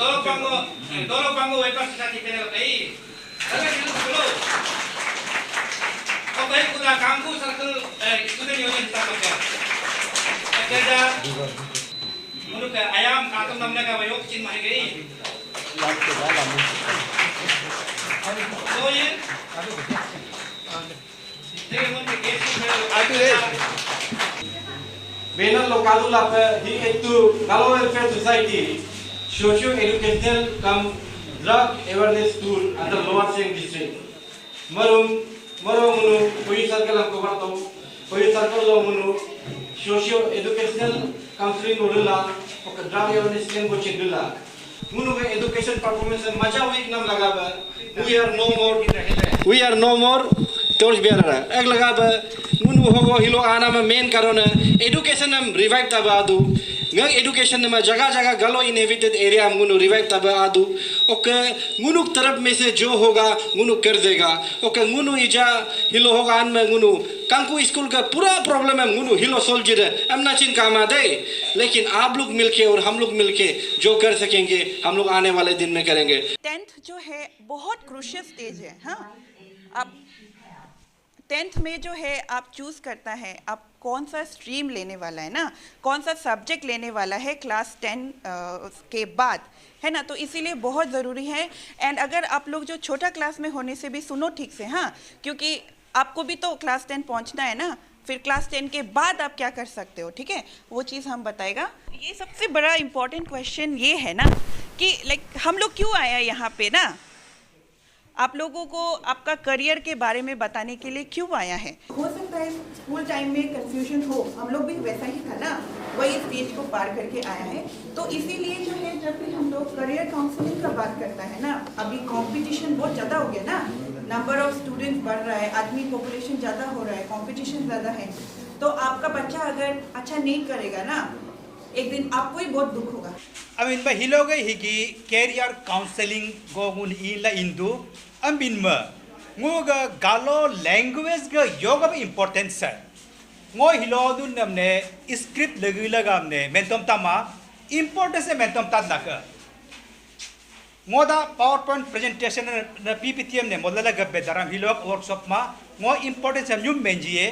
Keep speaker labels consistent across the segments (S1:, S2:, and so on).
S1: Dolo pango wepas sa tikenel kai. Daga kilu kulo. Oke kuda kampus circle student union kita. Kerja menurut ayam atau namanya kau yok cin mah gay. Oh ye.
S2: Benal lokalul apa di itu kalau welfare society socio educational come drug awareness tour under Lower Siang district. Marum munu koi circle हमको बात हो koi circle lo munu socio educational counseling उड़ला और drug awareness camp को चिंडला munu के education performance मजा week नाम लगा बा we are no more तोड़ बियारा एक लगा बा munu होगो हिलो आना में main कारण education हम revive तब आदू ngang education में जगह-जगह गलो inhabited area हम गुनु revive तब आदू ओके गुनु तरफ में से जो होगा गुनु कर देगा ओके गुनु इजा हिलो होगा अन में गुनु कांकू स्कूल का पूरा प्रॉब्लम है गुनु हिलो सोल्व जिरे हम ना चिन काम आते लेकिन आप लोग मिलके और हम लोग मिलके जो कर सकेंगे हम लोग आने वाले दिन में करेंगे।
S3: 10th जो है बहुत क्रूशियल स्टेज है। हाँ, अब 10th में जो है आप चूज करता है आप कौन सा स्ट्रीम लेने वाला है ना, कौन सा सब्जेक्ट लेने वाला है क्लास 10 के बाद, है ना। तो इसीलिए बहुत ज़रूरी है। एंड अगर आप लोग जो छोटा क्लास में होने से भी सुनो ठीक से, हाँ, क्योंकि आपको भी तो क्लास 10 पहुंचना है ना, फिर क्लास 10 के बाद आप क्या कर सकते हो, ठीक है, वो चीज़ हम बताएगा। ये सबसे बड़ा इम्पोर्टेंट क्वेश्चन ये है ना कि लाइक हम लोग क्यों आए हैं यहाँ पे ना, आप लोगों को आपका करियर के बारे में बताने के लिए क्यों आया है। हो सकता है स्कूल टाइम में कंफ्यूजन हो, हम लोग भी वैसा ही था ना, वही स्टेज को पार करके आया है। तो इसीलिए जो है जब भी हम लोग करियर काउंसलिंग का बात करता है ना, अभी कंपटीशन बहुत ज़्यादा हो गया ना, नंबर ऑफ स्टूडेंट्स बढ़ रहा है, आदमी पॉपुलेशन ज़्यादा हो रहा है, कंपटीशन ज़्यादा है। तो आपका बच्चा अगर अच्छा नहीं करेगा ना, एक दिन आपको ही बहुत दुख होगा।
S4: अब इन पर हिलोगे ही कि कैरियर काउंसलिंग गोगुन इला इंदु अब इन में मुगा गालो लैंग्वेज का योग अब इम्पोर्टेंस है। मो हिलोदु नमने स्क्रिप्ट लगी लगा हमने मेंटम तमा इम्पोर्टेंस है मेंटम ता लगा मोदा पावर पॉइंट प्रेजेंटेशन न पीपीटीएम ने मोदा लगा बेदाराम हिलोग वर्कशॉप मा मो इम्पोर्टेंस हम यूम मेंजिए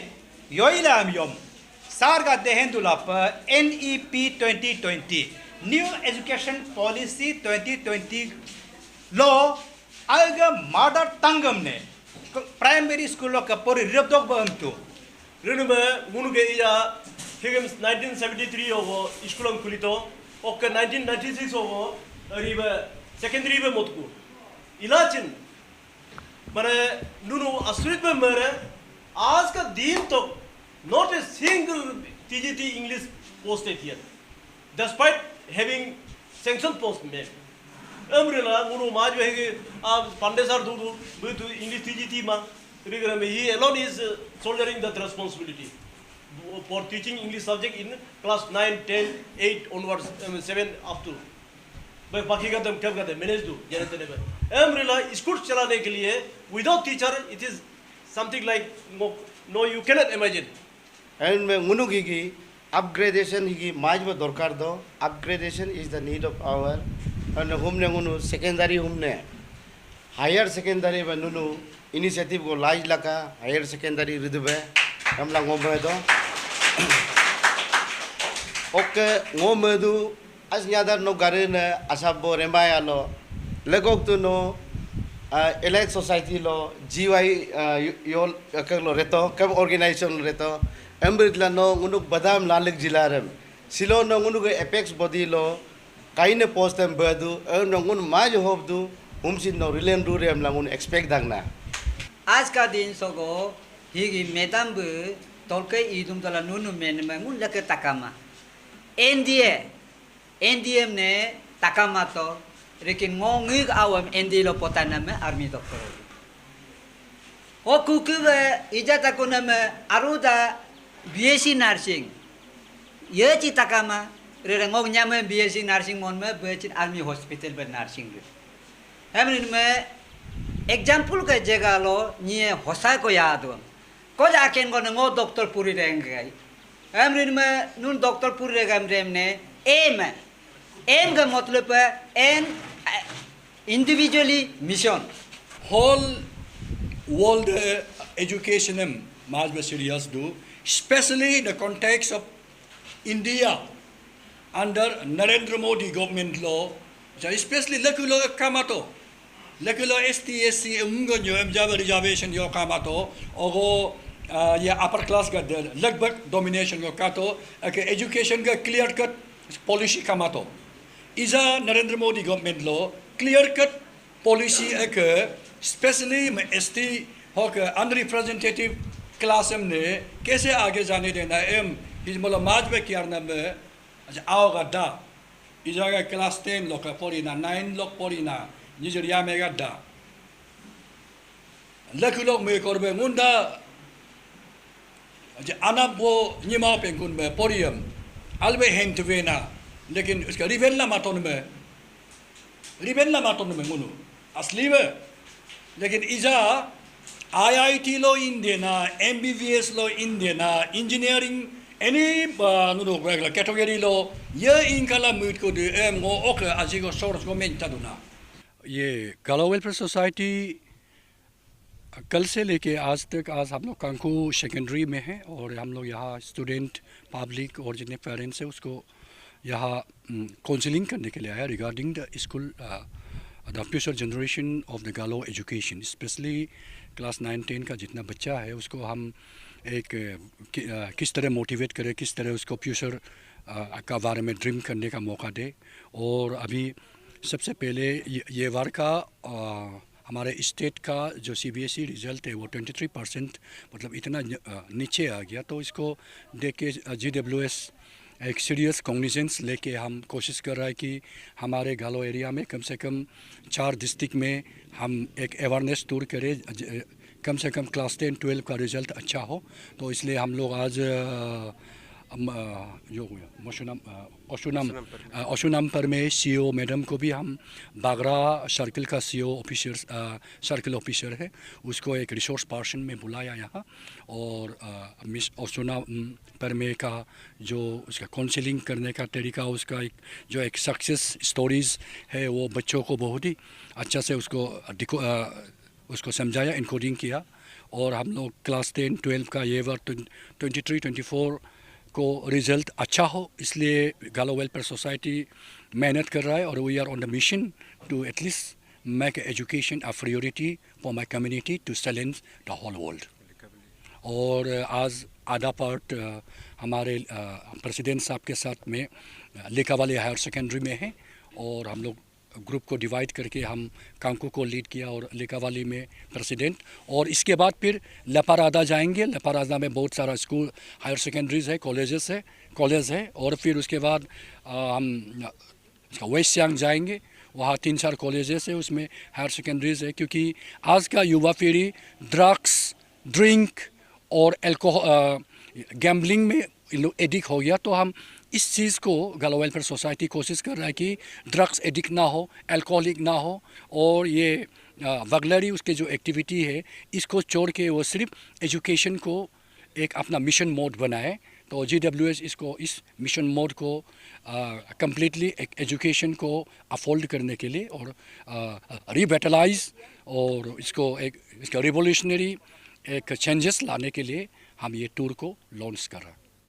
S4: योइला हम यूम सार का देहन दुलाप NEP 2020 न्यू एजुकेशन पॉलिसी 2020 लो आगे मदर टंगम ने प्राइमरी स्कूलों का पूरी रिप्तोक बंतु
S5: रिनुबे मुनुगे या हिगम 1973 ओवो स्कूलों खुलितो ओके 1996 ओवो रिबे सेकेंडरी बे मोतकु इलाचिन मने नुनु असुरित में मरे आज का दिन तो not a single TGT English posted here, despite having sanctioned post made. Umbrella, Munu Maju, Pandesar Dudu, with English TGT man, he alone is shouldering that responsibility for teaching English subject in class 9, 10, 8 onwards, 7 up to. But Pakika them kept the manage to Janatan. Umbrella is good chalane ke liye, without teacher, it is something like no, you cannot imagine.
S6: And में मुनुगी की upgradation की माज में दरकार दो upgradation is the need of our and हमने मुनु secondary हमने higher secondary में नुनु initiative को लाज लगा higher secondary रिदबे हम लोग ngombe दो ओके ngombe दो as nyadar no garin asabo rembai alo legok tu no elite society lo GY yol lo reto kab organization reto Ambritla no ngunuk badam lalek jilarem silo no ngunuk apex body lo kaine post em badu no ngun maj hob du humsin no rilen du rem langun expect dangna
S7: आज का दिन Sogou हिगी मैदान बे तोलके इदुम तला नुनु main में मुन लके तकामा NDA ने तकामा तो लेकिन ngongig awam NDA lo potana में आर्मी डॉक्टर ओ कुकुबे इजाता कोना में आरुदा BSc नर्सिंग ये चिता कामा रेंगोग न्यामे BSc नर्सिंग मन में बेचिन आर्मी हॉस्पिटल में नर्सिंग हम इनमें एग्जांपल का जगह लो निये होसा को याद हो को जाके इनको नंगो डॉक्टर पूरी रहेंगे हम इनमें नून डॉक्टर पूरी रहेगा हम ने एम एन का मतलब है N individually mission
S8: whole world education mas be serious do, especially in the context of India under Narendra Modi government law, especially lekulo kamato, lekulo STSC ungonyo mjaba reservation yo kamato, ogo ya upper class ga lagbak domination yo kato, education ga clear cut policy kamato. Isa Narendra Modi government law clear cut policy specially मैं ST होकर अनरिप्रेजेंटेटिव class ने कैसे आगे जाने देना M हिजमल माज में क्या ना में अच्छा आओगा दा इजागा क्लास 10 लोग पढ़ी ना 9 लोग पढ़ी ना निजरिया में गड्ढा लखु लोग में करबे मुंडा अच्छा अनाप वो निमा पेंकुन में पढ़ियम अलबे हेंट वेना लेकिन उसका रिवेल ना मातोन में मुनु असली में लेकिन इजा IIT लो इंडियना MBBS लो इंडियना इंजीनियरिंग एनी नुरो कैटेगरी लो ये इनकाला मूड को दे एम गो ओके आज को सोर्स को मेंटा दुना ये गालो वेलफेयर सोसाइटी कल से लेके आज तक आज हम लोग कांकू सेकेंडरी में है और हम लोग यहाँ स्टूडेंट पब्लिक और जितने पेरेंट्स हैं उसको यहाँ काउंसलिंग करने के लिए आया regarding the school the future generation of the Galo education, especially class 9-10 का जितना बच्चा है उसको हम एक किस तरह मोटिवेट करें, किस तरह उसको फ्यूचर का बारे में ड्रीम करने का मौका दे। और अभी सबसे पहले ये बार का हमारे स्टेट का जो CBSE रिज़ल्ट है वो 23% मतलब इतना नीचे आ गया, तो इसको देख के GWS एक सीरियस कॉग्निजेंस लेके हम कोशिश कर रहा है कि हमारे गालो एरिया में कम से कम 4 डिस्ट्रिक्ट में हम एक अवेयरनेस टूर करें, कम से कम क्लास 10-12 का रिज़ल्ट अच्छा हो। तो इसलिए हम लोग आज जो ओशुनमपर में CO मैडम को भी हम बागरा सर्कल का CO ऑफिसर सर्कल ऑफिसर है उसको एक रिसोर्स पर्सन में बुलाया यहाँ, और मिस ओशुनमपर में का जो उसका काउंसलिंग करने का तरीका, उसका एक जो एक सक्सेस स्टोरीज़ है वो बच्चों को बहुत ही अच्छा से उसको समझाया, इनकोडिंग किया। और हम लोग क्लास 10-12 का ये बार 23-24 को रिज़ल्ट अच्छा हो, इसलिए गालो वेलफेयर सोसाइटी मेहनत कर रहा है और we are on the mission to at least make education a priority for my community to challenge the whole world. और आज आधा पार्ट हमारे प्रेसिडेंट साहब के साथ में लेकावाली हायर सेकेंडरी में है, और हम लोग ग्रुप को डिवाइड करके हम कांकू को लीड किया और लेकावाली में प्रेसिडेंट, और इसके बाद फिर लपारादा जाएंगे। लपारादा में बहुत सारा स्कूल हायर सेकेंडरीज है, कॉलेज है, और फिर उसके बाद हम वेस्ट सियांग जाएंगे, वहाँ 3-4 कॉलेजेस है, उसमें हायर सेकेंडरीज है। क्योंकि आज का युवा पीढ़ी ड्रग्स, ड्रिंक और गैम्बलिंग में एडिक्ट हो गया, तो हम इस चीज़ को गालो वेलफेयर सोसाइटी कोशिश कर रहा है कि ड्रग्स एडिक्ट ना हो, अल्कोहलिक ना हो, और ये वगलरी उसके जो एक्टिविटी है इसको छोड़ के वो सिर्फ एजुकेशन को एक अपना मिशन मोड बनाए। तो GWS इसको इस मिशन मोड को कम्प्लीटली एजुकेशन को अफोल्ड करने के लिए और रिवेटलाइज और इसको एक इसका रिवोल्यूशनरी एक चेंजेस लाने के लिए हम ये टूर को लॉन्च कर रहे हैं।